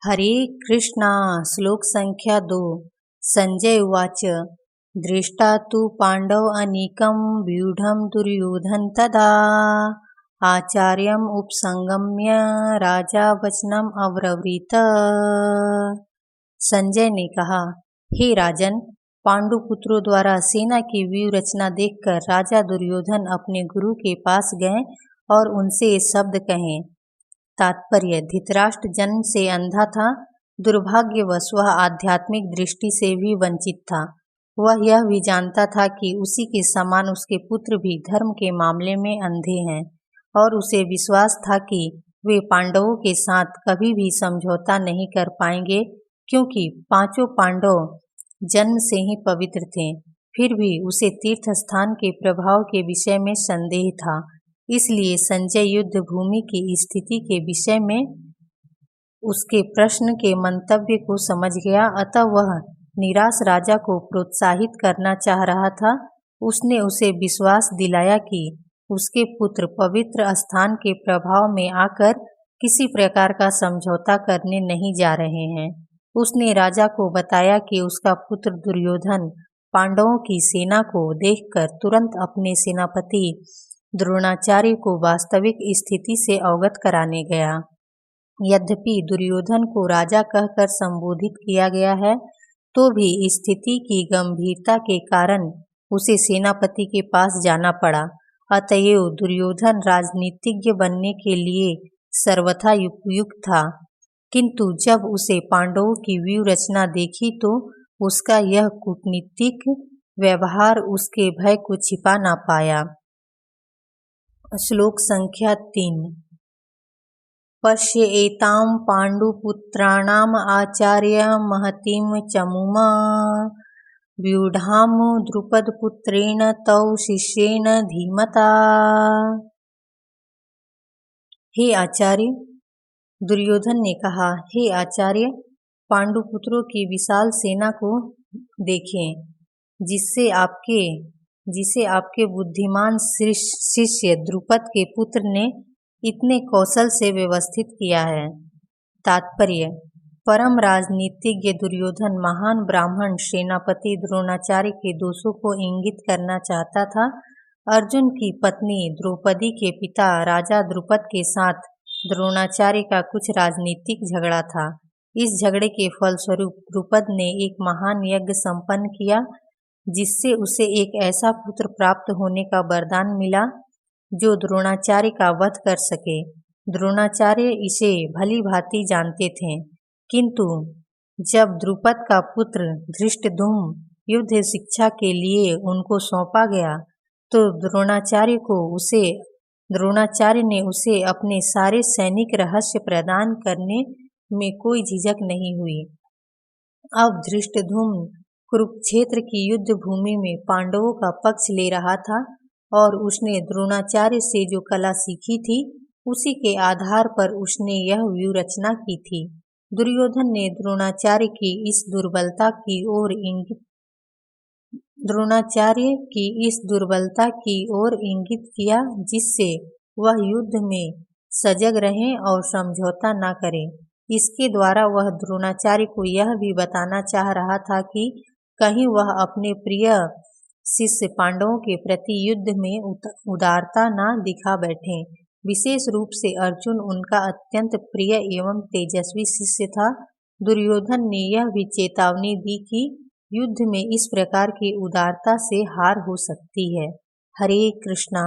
हरे कृष्णा। श्लोक संख्या 2। संजय उवाच दृष्टा तु पांडव अनीकं व्यूढं दुर्योधन तदा आचार्यम् उपसंगम्य राजा वचनम अब्रवीत। संजय ने कहा, हे राजन, पांडुपुत्रों द्वारा सेना की व्यूह रचना देखकर राजा दुर्योधन अपने गुरु के पास गए और उनसे ये शब्द कहे। तात्पर्य: धृतराष्ट्र जन्म से अंधा था, दुर्भाग्यवश वह आध्यात्मिक दृष्टि से भी वंचित था। वह यह भी जानता था कि उसी के समान उसके पुत्र भी धर्म के मामले में अंधे हैं और उसे विश्वास था कि वे पांडवों के साथ कभी भी समझौता नहीं कर पाएंगे, क्योंकि पांचों पांडव जन्म से ही पवित्र थे। फिर भी उसे तीर्थ स्थान के प्रभाव के विषय में संदेह था। इसलिए संजय युद्ध भूमि की स्थिति के विषय में उसके प्रश्न के मंतव्य को समझ गया, अतः वह निराश राजा को प्रोत्साहित करना चाह रहा था। उसने उसे विश्वास दिलाया कि उसके पुत्र पवित्र स्थान के प्रभाव में आकर किसी प्रकार का समझौता करने नहीं जा रहे हैं। उसने राजा को बताया कि उसका पुत्र दुर्योधन पांडवों की सेना को देखकर तुरंत अपने सेनापति द्रोणाचार्य को वास्तविक स्थिति से अवगत कराने गया। यद्यपि दुर्योधन को राजा कहकर संबोधित किया गया है, तो भी स्थिति की गंभीरता के कारण उसे सेनापति के पास जाना पड़ा। अतएव दुर्योधन राजनीतिज्ञ बनने के लिए सर्वथा उपयुक्त था, किंतु जब उसे पांडवों की व्यूह रचना देखी तो उसका यह कूटनीतिक व्यवहार उसके भय को छिपा ना पाया। श्लोक संख्या 3। पश्य एतां पांडुपुत्राणाम आचार्य महतीं चमुमा व्यूढां द्रुपदपुत्रेण तौ शिष्येण धीमता। हे आचार्य, दुर्योधन ने कहा, हे आचार्य, पांडुपुत्रों की विशाल सेना को देखें, जिसे आपके बुद्धिमान शिष्य द्रुपद के पुत्र ने इतने कौशल से व्यवस्थित किया है। तात्पर्य: परम राजनीतिज्ञ दुर्योधन महान ब्राह्मण सेनापति द्रोणाचार्य के दोषों को इंगित करना चाहता था। अर्जुन की पत्नी द्रौपदी के पिता राजा द्रुपद के साथ द्रोणाचार्य का कुछ राजनीतिक झगड़ा था। इस झगड़े के फलस्वरूप द्रुपद ने एक महान यज्ञ संपन्न किया, जिससे उसे एक ऐसा पुत्र प्राप्त होने का वरदान मिला जो द्रोणाचार्य का वध कर सके। द्रोणाचार्य इसे भली भांति जानते थे, किंतु जब द्रुपद का पुत्र धृष्टद्युम्न युद्ध शिक्षा के लिए उनको सौंपा गया, तो द्रोणाचार्य ने उसे अपने सारे सैनिक रहस्य प्रदान करने में कोई झिझक नहीं हुई। अब धृष्टद्युम्न कुरुक्षेत्र की युद्ध भूमि में पांडवों का पक्ष ले रहा था और उसने द्रोणाचार्य से जो कला सीखी थी, उसी के आधार पर उसने यह व्यूह रचना की थी। दुर्योधन ने द्रोणाचार्य की इस दुर्बलता की ओर इंगित किया, जिससे वह युद्ध में सजग रहें और समझौता न करें। इसके द्वारा वह द्रोणाचार्य को यह भी बताना चाह रहा था कि कहीं वह अपने प्रिय शिष्य पांडवों के प्रति युद्ध में उदारता न दिखा बैठें। विशेष रूप से अर्जुन उनका अत्यंत प्रिय एवं तेजस्वी शिष्य था। दुर्योधन ने यह भी चेतावनी दी कि युद्ध में इस प्रकार की उदारता से हार हो सकती है। हरे कृष्णा।